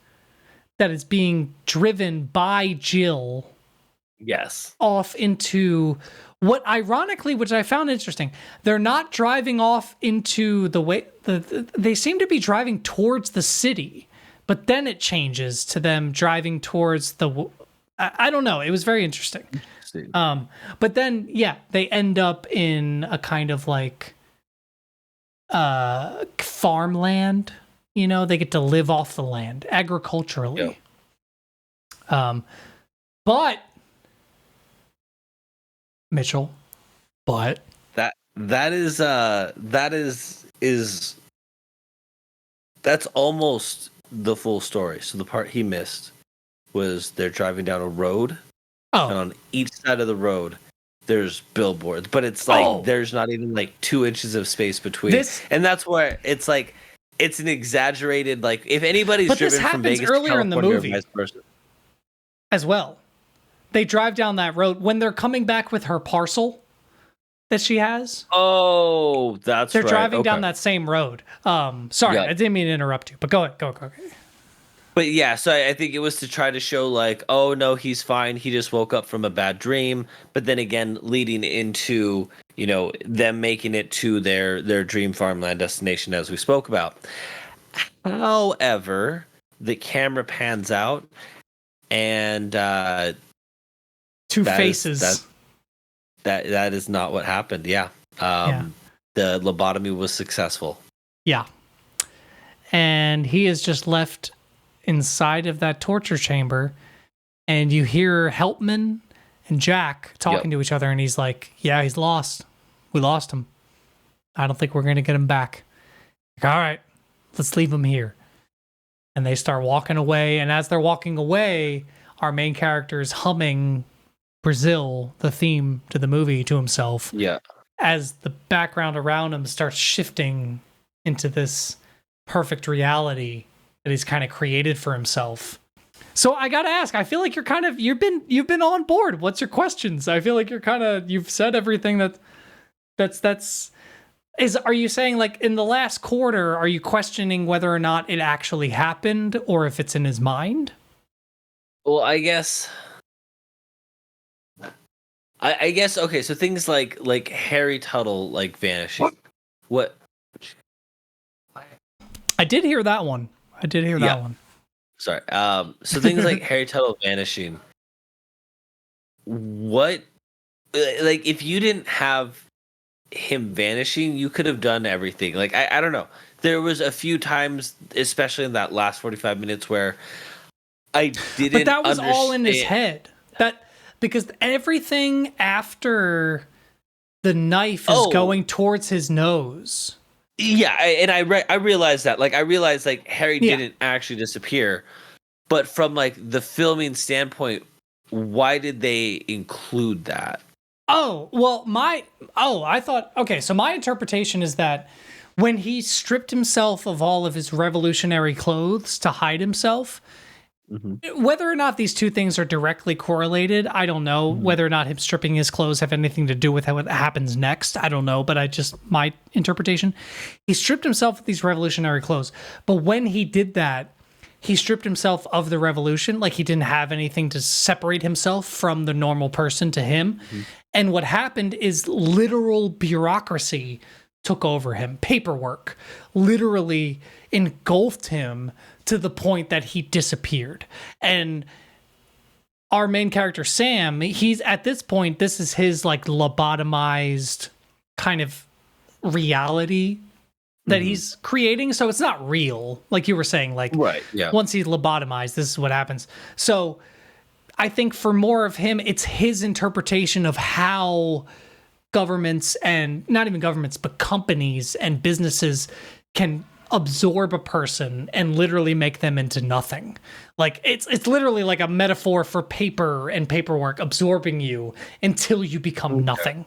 that is being driven by Jill. Yes. Off into what, ironically, which I found interesting, they're not driving off into the way, they seem to be driving towards the city, but then it changes to them driving towards I don't know. It was very interesting. But then, they end up in a kind of like farmland. They get to live off the land agriculturally. Yep. But Mitchell, that's almost the full story. So the part he missed was they're driving down a road. Oh. And on each side of the road, there's billboards, but it's like there's not even like 2 inches of space between. And that's where it's like it's an exaggerated, like if anybody's driven from Vegas earlier to California, in the movie, or vice versa. As well. They drive down that road when they're coming back with her parcel that she has. Oh, they're driving down that same road. Sorry, I didn't mean to interrupt you, but go ahead. But yeah, so I think it was to try to show like, oh no, he's fine. He just woke up from a bad dream. But then again, leading into, them making it to their dream farmland destination, as we spoke about. However, the camera pans out and two faces. That is not what happened. Yeah. The lobotomy was successful. Yeah. And he is just left inside of that torture chamber, and you hear Helpman and Jack talking to each other, and he's like, yeah, he's lost. We lost him. I don't think we're going to get him back. Like, all right, let's leave him here. And they start walking away, and as they're walking away, our main character is humming Brazil, the theme to the movie, to himself. Yeah. As the background around him starts shifting into this perfect reality that he's kind of created for himself. So I gotta ask, I feel like you've been on board. What's your questions? I feel like you've said everything are you saying like in the last quarter, are you questioning whether or not it actually happened or if it's in his mind? Well, I guess okay, so things like Harry Tuttle like vanishing. What? I did hear that one. Sorry. So things like Harry Tuttle vanishing. What like if you didn't have him vanishing, you could have done everything. Like I don't know. There was a few times, especially in that last 45 minutes, where I didn't. But that was all in his understand- head. That because everything after the knife is going towards his nose. Yeah, I realized that. Like I realized like Harry didn't actually disappear, but from like the filming standpoint, why did they include that? Oh, well, I thought, okay, so my interpretation is that when he stripped himself of all of his revolutionary clothes to hide himself, whether or not these two things are directly correlated, I don't know. Whether or not him stripping his clothes have anything to do with what happens next, I don't know. But my interpretation, he stripped himself of these revolutionary clothes. But when he did that, he stripped himself of the revolution. Like he didn't have anything to separate himself from the normal person to him. And what happened is literal bureaucracy took over him. Paperwork literally engulfed him to the point that he disappeared. And our main character, Sam, he's at this point, this is his like lobotomized kind of reality that he's creating. So it's not real. Like you were saying, like once he's lobotomized, this is what happens. So I think for more of him, it's his interpretation of how governments, and not even governments, but companies and businesses can absorb a person and literally make them into nothing. Like it's literally like a metaphor for paper and paperwork absorbing you until you become nothing.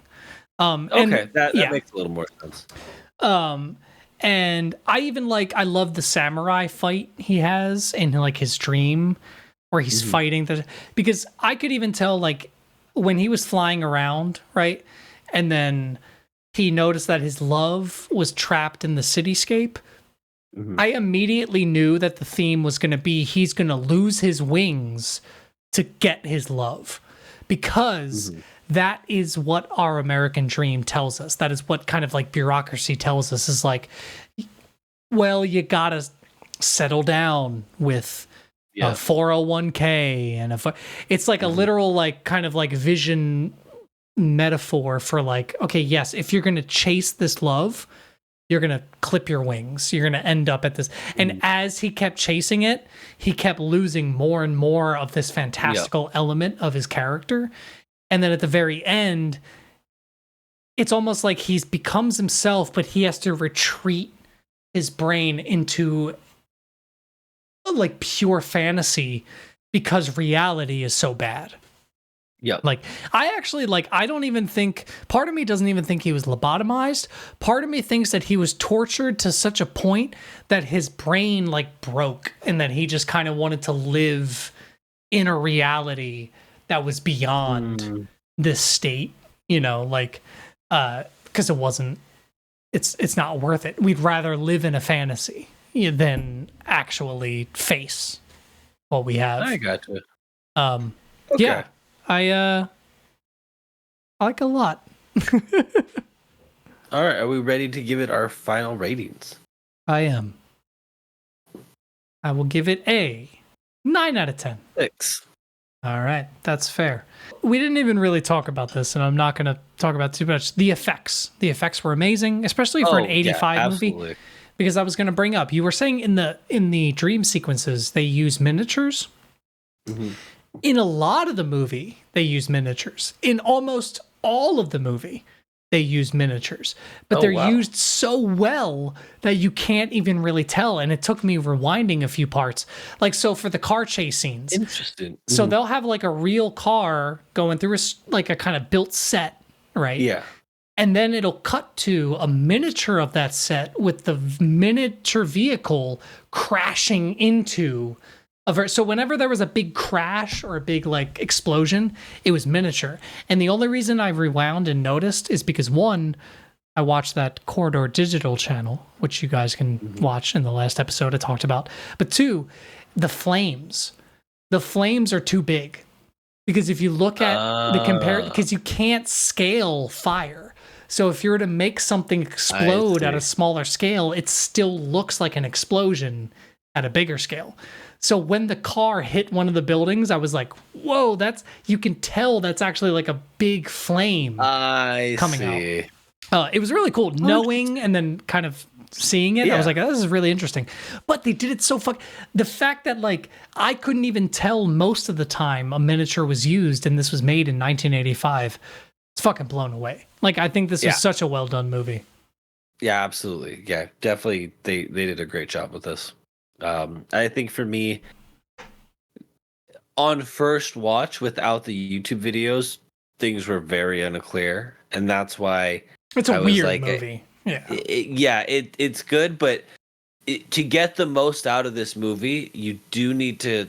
That makes a little more sense. And I love the samurai fight he has in like his dream where he's fighting because I could even tell like when he was flying around, right? And then he noticed that his love was trapped in the cityscape. I immediately knew that the theme was going to be he's going to lose his wings to get his love, because that is what our American dream tells us. That is what kind of like bureaucracy tells us, is like, well, you got to settle down with a 401k and it's like a literal like kind of like vision metaphor for like, okay, yes, if you're going to chase this love, you're going to clip your wings. You're going to end up at this. And as he kept chasing it, he kept losing more and more of this fantastical element of his character. And then at the very end, it's almost like he becomes himself, but he has to retreat his brain into like pure fantasy because reality is so bad. Yeah. Like, I don't even think, part of me doesn't even think he was lobotomized. Part of me thinks that he was tortured to such a point that his brain like broke and that he just kind of wanted to live in a reality that was beyond this state, like, because it's not worth it. We'd rather live in a fantasy than actually face what we have. I got you. Yeah. I like a lot. All right, are we ready to give it our final ratings? I am. I will give it a 9 out of 10. 6. All right, that's fair. We didn't even really talk about this, and I'm not going to talk about too much. The effects. The effects were amazing, especially for an 85 movie. Because I was going to bring up, you were saying in the dream sequences, they use miniatures. In a lot of the movie, they use miniatures. In almost all of the movie, they use miniatures. But they're used so well that you can't even really tell. And it took me rewinding a few parts. Like, so for the car chase scenes. Interesting. So they'll have like a real car going through a kind of built set, right? Yeah. And then it'll cut to a miniature of that set with the miniature vehicle crashing into so whenever there was a big crash or a big like explosion, it was miniature. And the only reason I rewound and noticed is because one, I watched that Corridor Digital channel, which you guys can watch in the last episode I talked about. But two, the flames. The flames are too big. Because if you look at because you can't scale fire. So if you were to make something explode at a smaller scale, it still looks like an explosion at a bigger scale. So when the car hit one of the buildings, I was like, whoa, you can tell that's actually like a big flame I coming see. out. It was really cool knowing and then kind of seeing it. I was like, oh, this is really interesting. But they did it so the fact that like I couldn't even tell most of the time a miniature was used and this was made in 1985. It's fucking blown away. Like, I think this was such a well done movie. Yeah, absolutely. Yeah, definitely. They did a great job with this. I think for me, on first watch without the YouTube videos, things were very unclear, and that's why it's a weird movie. It's good, but to get the most out of this movie, you do need to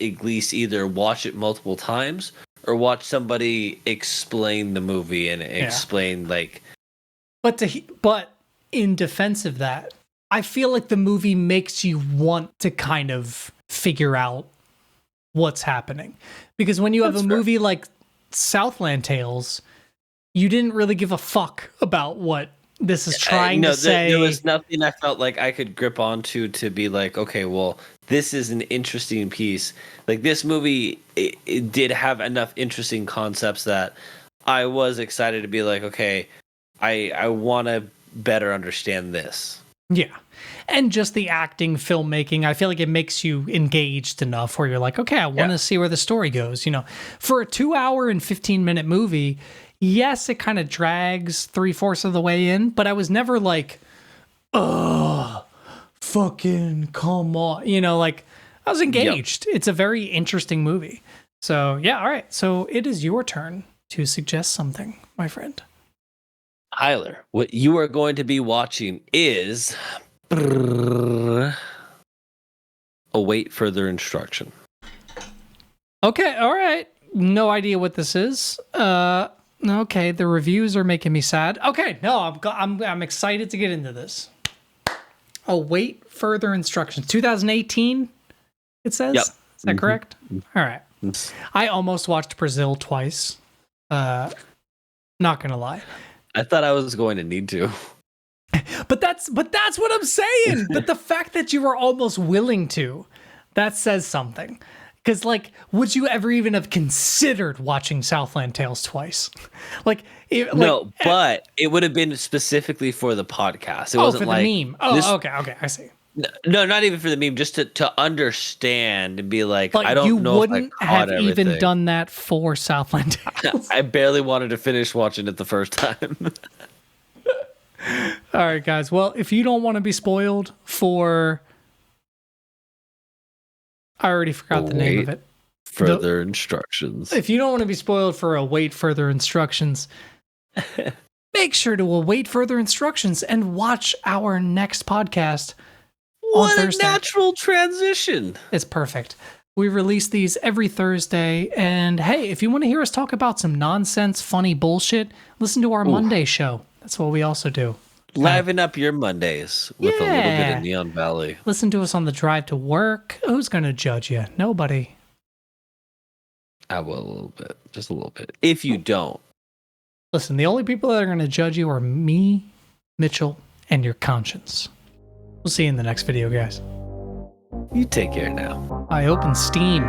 at least either watch it multiple times or watch somebody explain the movie and explain like. But in defense of that, I feel like the movie makes you want to kind of figure out what's happening. Because when you have a movie like Southland Tales, you didn't really give a fuck about what this is trying to say. There was nothing I felt like I could grip onto to be like, okay, well, this is an interesting piece. Like this movie, it did have enough interesting concepts that I was excited to be like, okay, I want to better understand this. Yeah. And just the acting, filmmaking, I feel like it makes you engaged enough where you're like, okay, I want to see where the story goes. You know, for a 2-hour and 15-minute movie, yes, it kind of drags 3/4 of the way in, but I was never like, oh, fucking come on. You know, like I was engaged. It's a very interesting movie. So, yeah, all right. So it is your turn to suggest something, my friend. Tyler, what you are going to be watching is await further instruction. Okay, all right. No idea what this is. Okay, the reviews are making me sad. Okay, no, I'm excited to get into this. Await further instructions. 2018, it says. Yep. Is that correct? All right. I almost watched Brazil twice. Not gonna lie. I thought I was going to need to. But that's what I'm saying. But the fact that you were almost willing to, that says something. Because, like, would you ever even have considered watching Southland Tales twice? No, but it would have been specifically for the podcast. It wasn't for like the meme. Oh, okay, I see. No, not even for the meme. Just to understand and be like I don't you know wouldn't if I caught have everything. even done that for Southland Tales. I barely wanted to finish watching it the first time. All right, guys. Well, if you don't want to be spoiled for, I already forgot the name of it. Further instructions. If you don't want to be spoiled for await further instructions, make sure to await further instructions and watch our next podcast on Thursday. What a natural transition. It's perfect. We release these every Thursday. And hey, if you want to hear us talk about some nonsense, funny bullshit, listen to our Monday show. That's what we also do. Liven up your Mondays with a little bit of Neon Valley. Listen to us on the drive to work. Who's going to judge you? Nobody. I will a little bit. Just a little bit. If you don't. Listen, the only people that are going to judge you are me, Mitchell, and your conscience. We'll see you in the next video, guys. You take care now. I open Steam.